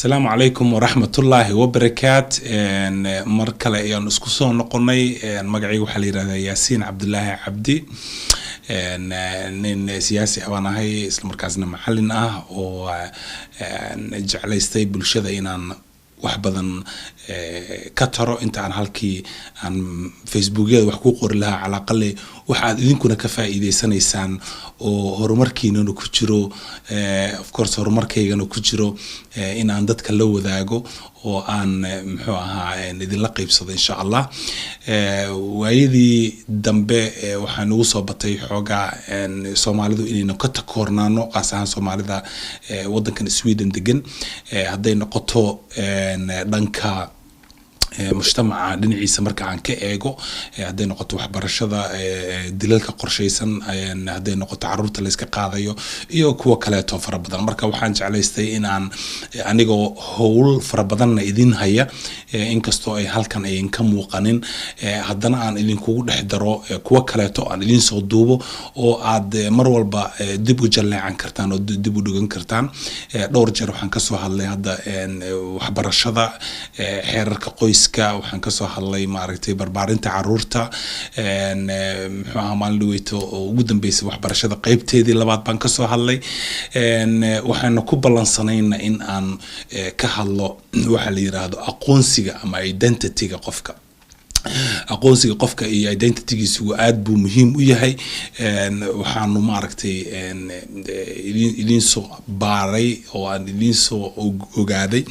السلام عليكم ورحمة الله وبركاته. مركلة أيام نسكسون نقولني مقعي وحلي رذا ياسين عبد الله عبدي نين سياسي أنا هاي اسم مركزنا محلنا ونجعل يستيبل شذا إن وحبذا كترو انت عن هالكي عن فيسبوكيا وحقوق لها على الأقل waxaad idinkuna ka faa'iideysanaysaan oo horumarkiina ku jiro of course horumarkaygana ku jiro inaan dadka la wadaago oo aan muxuu ahaa idin la qaybsado insha Allah waayadii dambe waxaan ugu soo batay xoogaa Soomaalidu inayna ka takoornaano qaasahan Soomaalida wadankan Sweden degan haday noqoto dhanka مجتمع دنيعيسا marka aan ka eego haday noqoto waxbarashada dilalka qorsheysan haday noqoto caruurta la iska qaadayo iyo kuwa kale oo fara badan marka waxaan jeclaystay in aan anigoo howl fara badan idin haya inkastoo ay halkan ay ka muuqanin haddana aan idin kugu dhex daro kuwa kale oo aan idin soo duubo oo aad mar walba dib u jaleecan kartaan oo dib u dhugan kartaan dhowr jeer waxaan ka soo hadlay hadda waxbarashada xeerarka qoyska waxaan ka soo hadlay maaragtay barbaarinta caruurta muxuu ahaa maalin weeyto ugu dambeysay waxbarashada qaybteedii labaad baan ka soo hadlay waxaan ku balansanayna in aan ka hadlo waxa la yiraahdo aqoonsiga ama identity-ga qofka aqoonsiga qofka iyo identity-giisu aad buu muhiim u yahay waxaanu maaragtay idin soo baaray oo aan idin soo ogaaday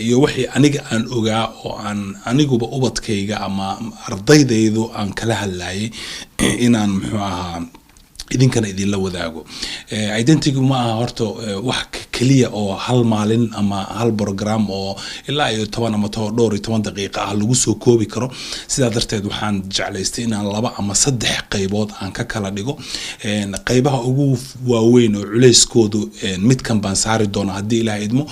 iyo wixii aniga aan ogaa oo aan aniguba ubadkayga ama ardaydaydu aan kala hadlayay inaan muxuu ahaa idinkana idin la wadaago identity ma aha horto wax kaliya oo hal maalin ama hal program oo ilaa iyo 10 ama 12 daqiiqo ah lagu soo koobi karo sida darteed waxaan jeclaystay inaan laba ama saddex qaybood aan ka kala dhigo qaybaha ugu waaweyn oo culeyskoodu mid kan baan saari doona hadii Ilaahay idmo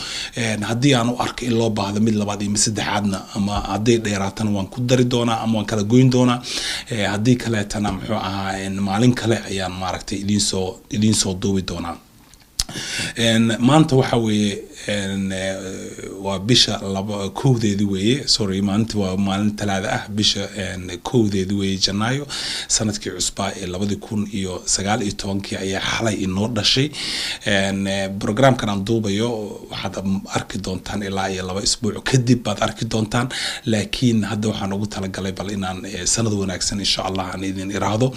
hadii aan u arko in loo baahdo mid labaad iyo saddexaadna ama hadii dheeraatana waan ku dari doona ama waan kala goyn doona hadii kale tana muxuu ahaa maalin kale ayaan maaragtay idin soo duubi doona maanta waxa weeye waa bisha kowdeedii weeye sorry maanta waa maalin talaada ah bisha kowdeedii weeye Janaayo sanadkii cusbaa ee 2019 ayaa xalay inoo dhashay programkan aan duubayo waxaad arki doontaan ilaa iyo 2 isbuuc kadib baad arki doontaan laakiin hadda waxaan ugu talagalay bal inaan sanad wanaagsan insha Allah aan idin iraahdo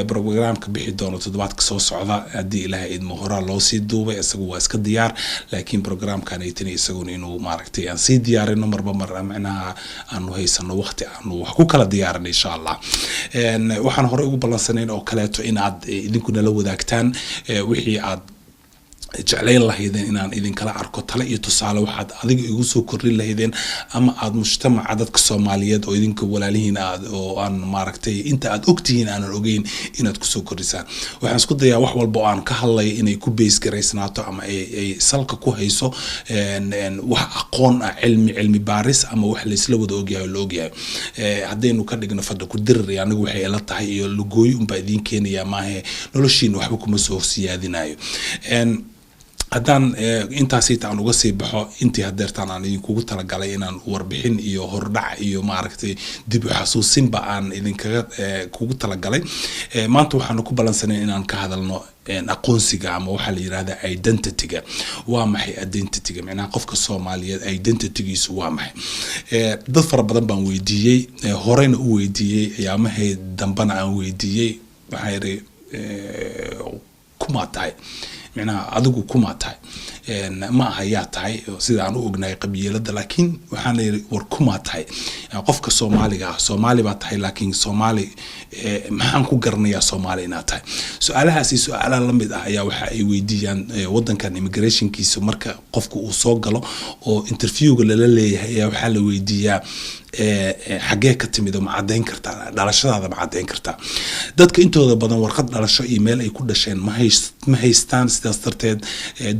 programka bixi doono toddobaadka soo socda hadii Ilaahay idmo hore loo sii duubay isagu waa iska diyaar laakiin programkan ay tani isagu inuu maaragtay aan sii diyaarino marba macnaha aanu haysano waqti aanu wax ku kala diyaarin insha Allah waxaan hore ugu balansaneen oo kale in aad idinkuna la wadaagtaan wixii aad jeclayn lahaydeen inaan idin kala arko tale iyo tusaale waxaad adiga igu soo kordhin lahaydeen ama aad mujtamaca dadka Soomaaliyeed oo idinka walaalihiin aad oo aan maaragtay inta aad ogtihiin aan ogeyn inaad ku soo kordhisaan waxaan isku dayaa wax walba oo aan ka hadlay inay ku base gareysnaato ama ay salka ku hayso wax aqoon ah cilmi baaris ama wax la isla wada ogyahay loo ogyahay hadaynu ka dhigno fadda ku dirir anigu waxay ila tahay iyo lugooy unba idin keenaya maahe noloshiina waxba kuma soo siyaadinayo haddaan intaasi taan uga sii baxo intii hadeertaan aan idinkugu talagalay inaan warbixin iyo hordhac iyo maaragtay dib u xasuusinba aan idinkaga kugu talagalay maanta waxaan ku balansanay inaan ka hadalno aqoonsiga ama waxa la yiraahdo identity-ga waa maxay identity-ga macnaha qofka Soomaaliyeed identity-giisu waa maxay dad fara badan baan weydiiyay horeyna u weydiiyay ayaamahay dambana aan weydiiyay waxa yiri kuma tahay macnaha adigu kuma tahay ma ayaa tahay sida aan u ognahay qabiilada laakiin waxaan leeyahay war kuma tahay qofka Soomaaliga Soomaali baa tahay laakiin Soomaali maxaan ku garanayaa Soomaali inaad tahay su'aalahaasi su'aalaha la mid ah ayaa waxa ay weydiiyaan wadankan immigrationkiisa marka qofku uu soo galo oo interviewga la leeyahay ayaa waxa la weydiiyaa xagee ka timid ma cadeyn kartaa dhalashadaada ma cadeyn kartaa dadka intooda badan warqad dhalasho email ay ku dhasheen ma haystaan sidaas darteed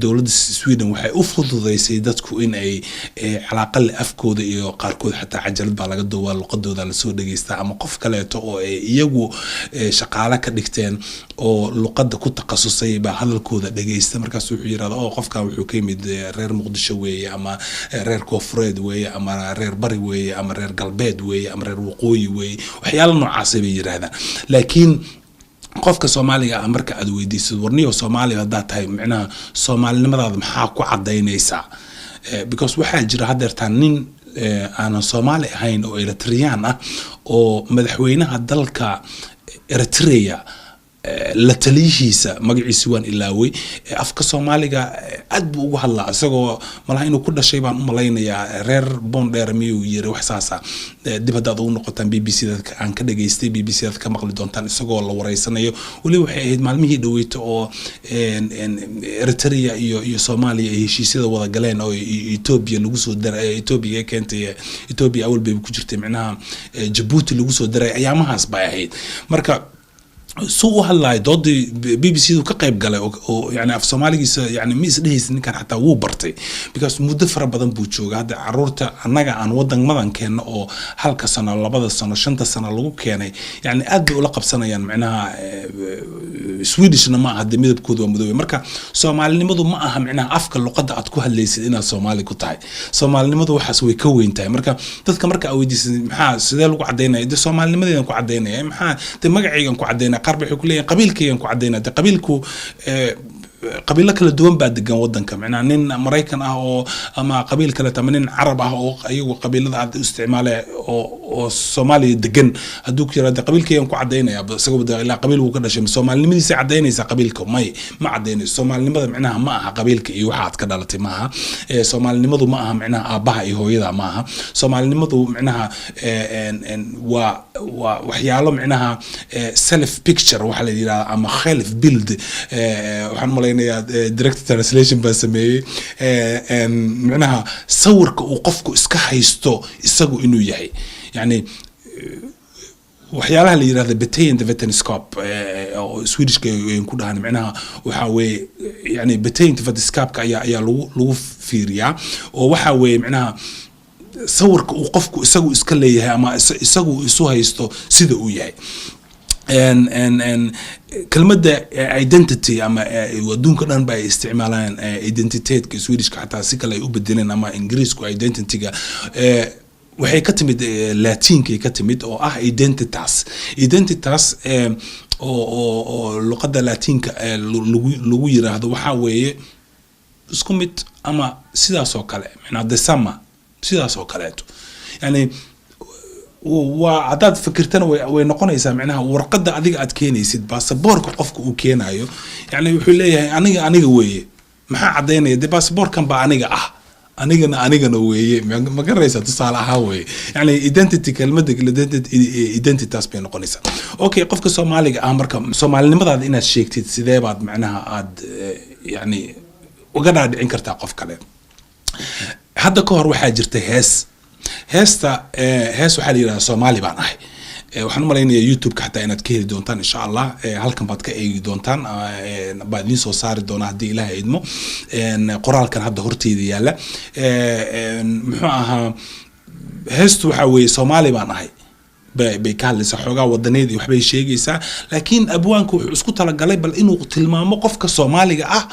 dawladda Sweden waxay u fududeysay dadku in ay calaaqal afkooda iyo qaarkood xataa cajalad baa laga duubaa luqadooda la soo dhageystaa ama qof kaleeto oo ay iyagu shaqaale ka dhigteen oo luqadda ku takhasusay baa hadalkooda dhageysta markaas wuxuu yiraahdaa oo qofkan wuxuu ka yimid reer Muqdisho weeye ama reer Koonfureed weeye ama reer Bari weeye ama reer Galbeed weeye ama reer Waqooyi weeye waxyaalo noocaas bay yiraahdaan laakiin qofka Soomaaliga ah marka aad weydiisid warniyo Soomaaliya hadaa tahay macnaha Soomaalinimadaada maxaa ku cadeynaysaa because waxa jira hadeertaan nin aan Soomaali ahayn oo Eritrean ah oo madaxweynaha dalka Eritrea la taliyihiisa magaciisa waan ilaaway afka Soomaaliga aad buu ugu hadlaa isagoo malaha inuu ku dhashay baan u malaynayaa reer Bondheer miyuu yiri wax saasa dib hadaad u noqotaan BBC dadka aan ka dhageystay BBC dadka ka maqli doontaan isagoo la wareysanayo wali waxay ahayd maalmihii dhaweeyto oo Eritrea iyo Soomaaliya ay heshiisyada wada galeen oo Ethiopia lagu soo daray Ethiopia keentay Ethiopia awal bay ku jirtay macnaha Djibouti lagu soo daray ayaamahaas bay ahayd marka soo hadlay doodii BBC ka qayb galay oo yani af Soomaaligiisa yani miis dhehaysan ninkan xataa wuu bartay because muddo fara badan buu joogay hadda caruurta anaga aan wadan keeno oo halka sano labada sano shanta sano lagu keenay yani aad bay ula qabsanayaan macnaha Swedishna ma aha midabkooda waa madow marka Soomaalinimadu ma aha macnaha afka luqadda aad ku hadlaysid inaad Soomaali ku tahay Soomaalinimadu waxaas way ka weyn tahay marka dadka marka ay weydiisan maxaa sidee lagu cadeynaa Soomaalinimadeena ku cadeynaa maxaa magacaygan ku cadeynaa qarb wuxuu ku leeyahay qabiilkaygan ku cadeynaa qabiilku qabiilo kala duwan baa degan wadanka macnaha nin Mareykan ah oo ama qabiil kale ama nin Carab ah oo ayagu qabiilada aad isticmaalay oo Soomaaliya degan haduu ku yiraahdo qabiilkaygan ku cadeynaya isagoo ilaa qabiil uu ka dhashay Soomaalinimadiisa cadeynaysa qabiilka ma cadeynayso Soomaalinimada macnaha ma aha qabiilka iyo waxa aad ka dhalatay ma aha Soomaalinimadu ma aha macnaha aabaha iyo hooyada ma aha Soomaalinimadu macnaha waa waxyaalo macnaha self picture waxa la yiraahdaa ama self build waxaan direct translation baa sameeyay macnaha sawirka uu qofku iska haysto isagu inuu yahay yani waxyaalaha la yiraahdo Betty the Vetenscope oo Swedish ku dhahan macnaha waxa weey yani Betty the Vetenscope ayaa lagu fiiriyaa oo waxa weey macnaha sawirka uu qofku isagu iska leeyahay ama isagu isu haysto sida uu yahay كلمة identity أما ودون كنا نبى استعمالان identity كسويدش حتى سكلا يقبلين أما إنجليز كو identity وهي كتمت لاتين كي كتمت أو identitas أو اللغة اللاتين لغويرة هذا وحاوي اسكمت أما سيدا سوكالة من هذا السما سيدا سوكالته يعني وعدد فكرتنا ونقولنا معناها ورقد أديك أتكينيسيد باسبورك قفك وكينايو يعني يقول لي أنا ويا ما عدينا دي باسبور كان بعنيجا أنا ويا ما كان رئيس اتصال هاوي يعني identity كلمة identity تاسبين نقولنا أوكي قفك سومالي أمريكا سومالي لماذا إن الشيء تسيده بعد معناها عاد يعني وقنا إنكرت قف كلام هذا كهر وحاجرته هستا هس waxaa la yiraahdaa Soomaali baan ahay waxaan u maleynayaa YouTube ka xataa inaad ka heli doontaan insha Allah halkan baad ka eegi doontaan baad idin soo saari doonaa hadii Ilaahay idmo qoraalkan hadda horteeda yaala muxuu ahaa hestu waxa weey Soomaali baan ahay bay ka hadlaysaa xoogaa wadaneedii waxbay sheegaysaa laakiin abwaanku wuxuu isku tala galay bal inuu tilmaamo qofka Soomaaliga ah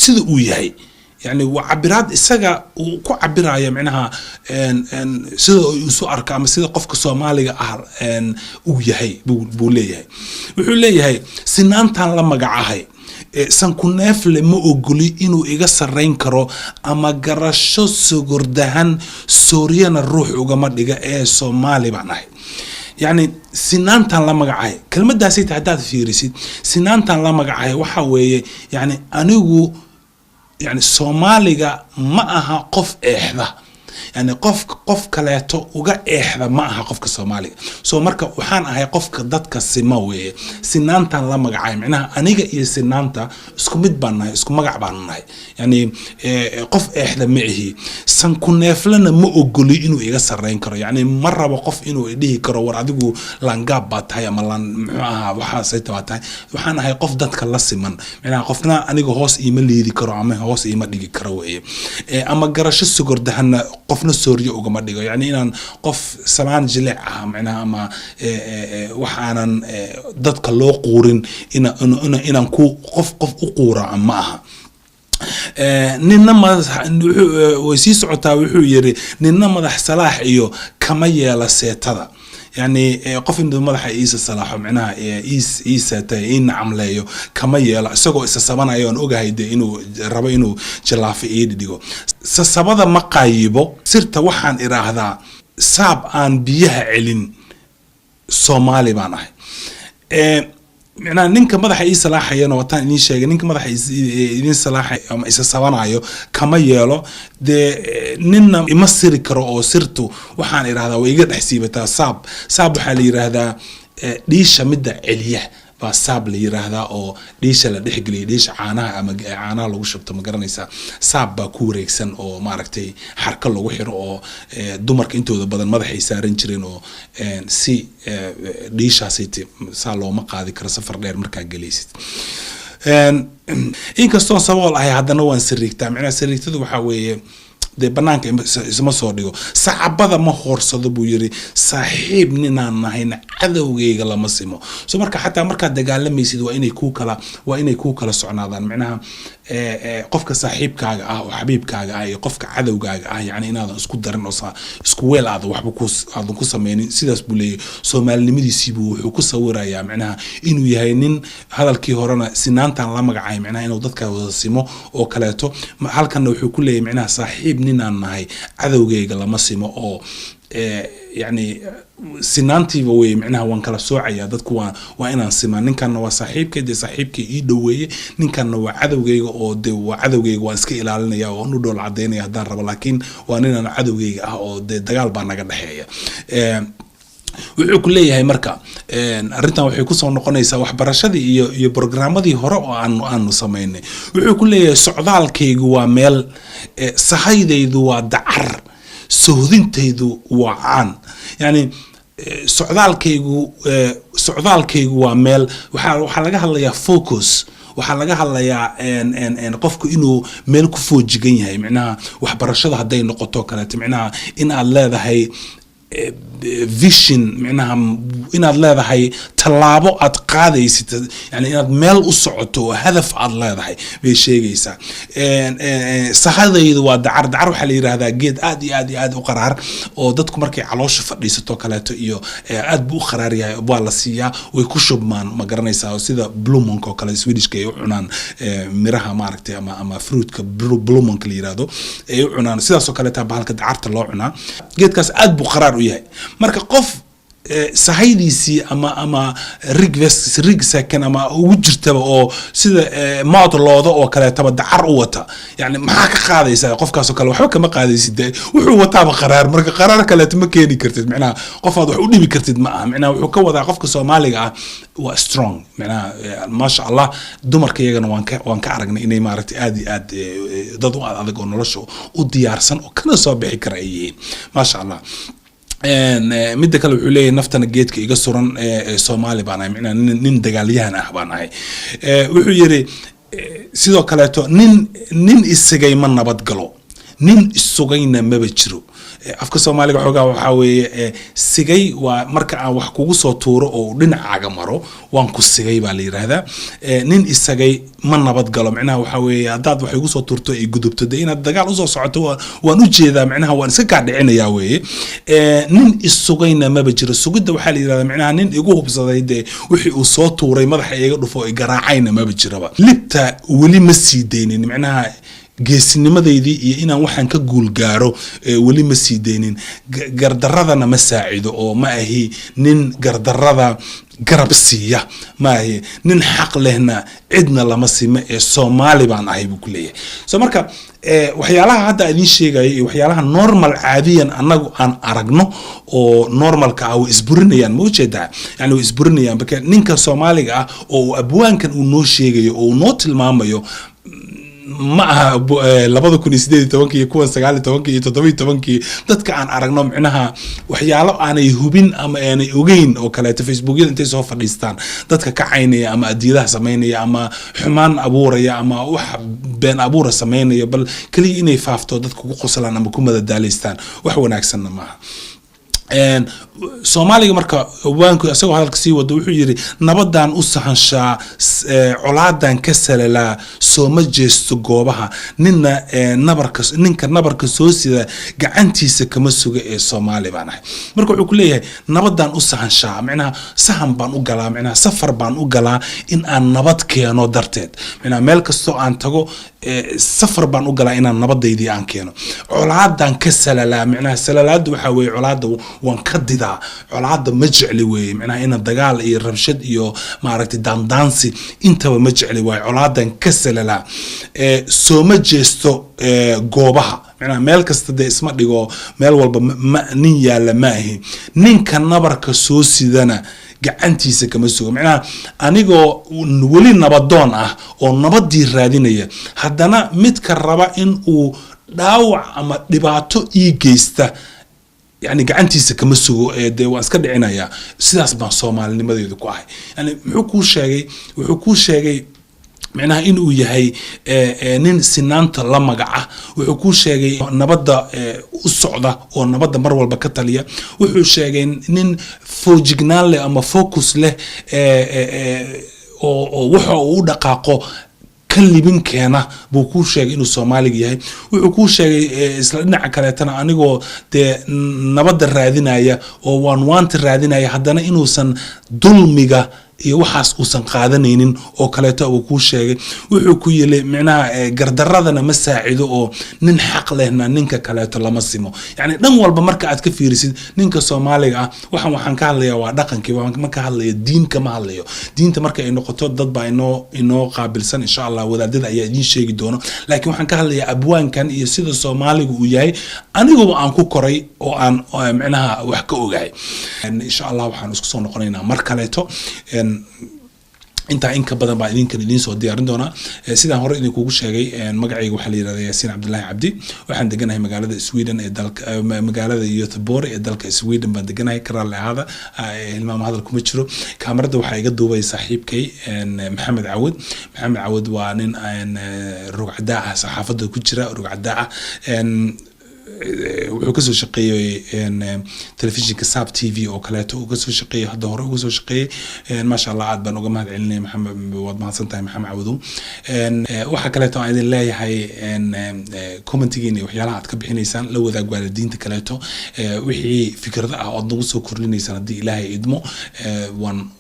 sida uu yahay يعني وعبرات إسقى وكعبرايا معناها إن سيد يسوع أركام سيد قفك الصومالي إن وياهي بوليه وحوليه سنان تان لما جعهاي سنكونف لما أقولي إنه إجا رين كرو أما جرشوا سجردهن سوريان الروح وجمال إجا الصومالي بعناي يعني سنان تان لما جعهاي كلمة داسيت عداد في ريسيد سنان تان لما جعهاي وحوي يعني أنا يعني Soomaaliga ma aha qof eexda يعني قف كلاته uga eexda ma aha qofka Soomaaliga soo marka waxaan ahay qofka dadka sima weeye sinaantan la magacay macnaha aniga iyo sinaanta isku mid baan nahay isku magac baan nahay yani qof eexda ma ahi san ku neeflana ma ogoli inuu iga sareyn karo yani ma rabo qof inuu idhihi karo war adigu langaab baa tahay ama lan muxuu ahaa waxa sayta tahay waxaan ahay qof dadka la siman macnaha qofna aniga hoos iima leedi karo ama hoos iima dhigi karo weeye ama garasho sugurdahana qofna sooriyo uga ma dhigo yani inaan qof samaan jilec ah macnaha ama waxaanan dadka loo quurin inaan ku qof u quura ama aha ninna madax way sii socotaa wuxuu yiri ninna madax salaax iyo kama yeela seetada يعني قف إنه ملح إيسا صلاحه معناها إيسا تاين عمليه كما يلا سقوا السبانة أيون أوجا هيدا إنه ربع إنه جلافي إيد ديجو السبانة مقايبه صرت وحن إرا هذا صعب أن بيها علن صومالي بانه معناها نينك مدح إيسا صلاحه ينا وطن إني شيء نينك مدح إيسا صلاحه أما إيسا صبانا أيو كما يلا ده نينا يمسر كرو أو سرتو وحان إرا هذا ويقد حسيبته صعب حالي هذا ليش مدة عليه فصعب لي هذا أو ليش لا دحقلي ليش عاناه لو شبت ما قرنيسا صعب بكوريكسن أو معركتي حركة لو وحر أو دمرك أنتو بدل مدح يسارين جرين أو سي ليش هسيتي صالو مقاضي كرسفر غير مركا جليست إن كستون سوال هاي هذا نوع سريكتا معنا سريكتا وحوي de banaanka isma soo dhigo saxabada ma hoorsado buu yiri saaxiib ninaan nahayna cadawgeyga lama simo soo marka xataa marka dagaalamaysid waa inay ku kala socnaadaan macnaha qofka saaxiibkaaga ah oo xabiibkaaga ah iyo qofka cadawgaaga ah yani inaadan isku darin oo isku weel aad waxba ku sameeynin sidaas buu leeyahay Soomaalinimadiisii buu wuxuu ku sawirayaa macnaha inuu yahay nin hadalkii horena sinaantan la magacay macnaha inuu dadka wada simo oo kaleeto halkan wuxuu ku leeyahay macnaha saaxiib ninaan nahay cadawgeyga lama simo oo يعني سنانتي ووي معناها وان كلا سوعيا dadku waa inaan siman ninkan waa saaxiibkay ii dhaweeyay ninkan waa cadawgeyga oo de waa cadawgeyga waan iska ilaalinaya oo anu dhool cadeynaya hadaan rabo laakiin waa ninaan cadawgeyga ah oo de dagaal baa naga dhaxeeya wuxuu ku leeyahay marka arintan waxay ku soo noqonaysaa waxbarashadii iyo barnaamijyadii hore oo aanu sameynay wuxuu ku leeyahay socdaalkaygu waa meel sahaydaydu waa dacar sohdintaydu waa aan yani socdaalkaygu waa meel waxa laga hadlayaa focus waxa laga hadlayaa qofku inuu meel ku foojigan yahay macnaha waxbarashada haday noqoto kale macnaha in aad leedahay vision معناها إن الله ذا هاي طلابو أتقاضي يعني إن مال أسعته هدف الله ذا هاي بشيء جيسا صهذا يدوا دعر وحلي هذا جد آدي وقرار ودتكم مركي علوش فريسة توكلات إيو آد بو قراريا بالسيا ويكشب ما قرنيسا وسيدا بلومون كوكلا سويدش كي يعنان مرها ماركتي أما فروت كبلومون كليرادو يعنان سيدا سوكلاتها بحالك دعرت الله عنا جد كاس آد بو قرار وياي marka qof sahaydiisi ama rig second ama ugu jirtaba oo sida maad looda oo kale taba dacar u wata yani maxaa ka qaadaysa qofkaas oo kale waxba kama qaadaysid wuxuu wataa qaraar marka qaraar kale ma keeni kartid macnaha qof aad wax u dhibi kartid ma aha macnaha wuxuu ka wadaa qofka Soomaaliga ah waa strong macnaha ma sha Allah dumarka iyagana waan ka aragnay inay maaragtay aad dad u adag oo nolosha u diyaarsan oo kana soo bixi kara ay yihiin ma sha Allah midda kale wuxuu leeyahay naftana geedka iga suran Soomaali baan ahay macnaha nin dagaalyahan ah baan ahay wuxuu yiri sidoo kale to nin isagay ma nabad galo nin isugayna maba jiro afka Soomaaliga xogaa waxa weeye sigay waa marka aan wax kugu soo tuuro oo dhinacaaga maro waan ku sigay baa la yiraahdaa nin isagay ma nabad galo macnaha waxa weeye hadaad wax igu soo tuurto ay gudubto inaad dagaal u soo socoto waan u jeedaa macnaha waan iska ka dhicinayaa weeye nin isugayna maba jiro sugida waxa la yiraahdaa macnaha nin igu hubsaday wixii uu soo tuuray madaxa iga dhufo ay garaacayna maba jiraba libta wali ma sii deeynin macnaha geesinimadeydii iyo inaan waxaan ka guul gaaro wali ma sii deynin gardaradana ma saacido oo ma ahi nin gardarada garab siiya ma ahi nin xaq lehna cidna lama sima ee Soomaali baan ahay buu ku leeyahay soo marka waxyaalaha hadda idin sheegay iyo waxyaalaha normal caadiyan anagu aan aragno oo normalka ah oo isburinayaan ma ujeedaa yani oo isburinayaan marka ninka Soomaaliga ah oo abwaankan uu noo sheegayo oo noo tilmaamayo ma aha 2018 iyo 2019 iyo 17 dadka aan aragno macnaha waxyaalo aanay hubin ama aanay ogeyn oo kale Facebookyada intay soo fadhiistaan dadka ka caynaya ama adiidaha sameynaya ama xumaan abuuraya ama wax been abuura sameynaya bal kaliya inay faafto dadku ku qoslaan ama ku madadaaleystaan wax wanaagsan ma aha Soomaaliga marka waanku asagoo hadalka sii wado wuxuu yiri nabadan u sahanshaa colaadan ka salala soo ma jeesto goobaha ninka nabarka soo sida gacantiisa kama suga ee Soomaali baan ahay marka wuxuu ku leeyahay nabadan u sahanshaa macnaha sahan baan u galaa macnaha safar baan u galaa in aan nabad keeno darteed macnaha meel kasto aan tago safar baan u galaa inaan nabadeydii aan keeno colaadan ka salala macnaha salalaadu waxa weey colaada waan ka didaa colaada ma jecli weey macnaha in dagaal iyo rabshad iyo maaragtay daandaansi intaba ma jecli way colaadan ka salala soo ma jeesto goobaha macnaha meel kasta de isma dhigo meel walba nin yaala ma ahi ninka nabarka soo sidana gacantiisa kama sugo macnaha anigoo wali nabadoon ah oo nabadii raadinaya haddana mid ka raba in uu dhaawac ama dhibaato ii geysta يعني gacantiisa kama sugo de waan iska dhicinaya sidaas baan Soomaalinimadeedu ku ahay yani wuxuu ku sheegay macnaha in uu yahay nin sinaanta la magaca wuxuu ku sheegay nabadda u socda oo nabadda mar walba ka taliya wuxuu sheegay nin foojignaan leh ama focus leh oo waxa uu dhaqaaqo kalibin keena buu ku sheegay inuu Soomaaliga yahay wuxuu ku sheegay isla dhinaca kale tan anigoo de nabadda raadinaya oo waan raadinaya haddana inuusan dulmiga iyo waxaas uusan qaadanaynin oo kaleeto uu ku sheegay wuxuu ku yiri macnaha gardaradana ma saacido oo nin xaq lehna ninka kaleeto lama simo yani dhan walba marka aad ka fiirisid ninka Soomaaliga ah waxaan ka hadlayaa waa dhaqankii waxaan ka hadlayaa diinka ma hadlayo diinta marka ay noqoto dad baa inoo qaabilsan insha Allah wadaadada ayaa idin sheegi doono laakiin waxaan ka hadlayaa abwaankan iyo sida Soomaaligu uu yahay anigu aan ku koray oo aan macnaha wax ka ogahay insha Allah waxaan isku soo noqonaynaa mar kaleeto inta in ka badan baa idin soo diyaarin doona sidaan hore idin kugu sheegay magacayga waxa la yiraahdaa Yaasiin Cabdullaahi Cabdi waxaan deganahay magaalada Sweden ee dalka magaalada Göteborg ee dalka Sweden baan deganahay karaale hada ilmaam hadal kuma jiro kaamirada waxa iga duubay saaxiibkay Maxamed Cawad waa nin rugcada ah saxaafada ku jira rugcada ah wuxuu ka soo shaqeeyay telefishinka Sab TV oo kaleeto uu ka soo shaqeeyay hadda hore uu soo shaqeeyay ma sha Allah aad baan uga mahad celinay Maxamed waad mahadsantahay Maxamed Cawadu waxa kaleeto aan idin leeyahay commentigiina waxyaalaha aad ka bixinaysaan la wadaag waalidiinta kaleeto wixii fikrada ah oo nagu soo kordhinaysaan hadii Ilaahay idmo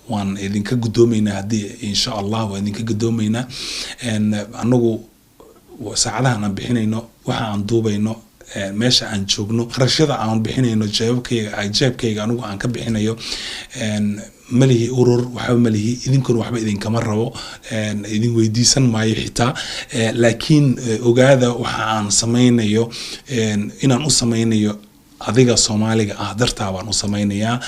waan idinka gudoomeynaa hadii insha Allah waan idinka gudoomeynaa anagu saacadahan aan bixinayno waxa aan duubayno meesha aan joogno qarashada aan bixinayno jeebkayga anigu aan ka bixinayo malihi urur waxa malihi idinkuna waxba idinkama rabo idin weydiisan maayo xitaa laakiin ogaada waxa aan sameynayo inaan u sameynayo adiga Soomaaliga ah dartaa waan u sameeynayaa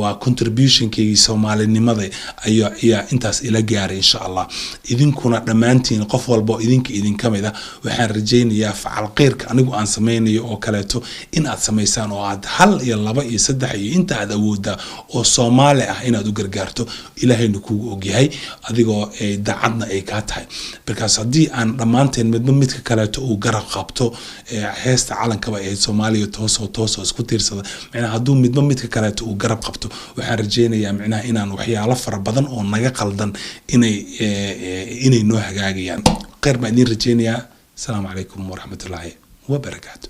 waa contributionkii Soomaalinimada ayaa intaas ila gaaray insha Allah idinkuna dhamaantiin qof walba idin kamida waxaan rajaynayaa facal qeyrka anigu aan sameynayo oo kaleeto in aad sameysaan oo aad hal iyo laba iyo saddex iyo inta aad awooda oo Soomaali ah inaad u gargaarto Ilaahayna kugu ogyahay adigoo daacadna ay ka tahay because hadii aan dhamaanteen midka kaleeto uu garab qabto heesta calanka ee Soomaaliya toos isku tiirsada macnaha haduu midka kaleeto uu garab qabto waxaan rajaynayaa macnaha inaan waxyaalo fara badan oo naga qaldan inay noo hagaagayaan qeyr baan idin rajaynayaa assalamu alaykum wa rahmatullahi wa barakatuh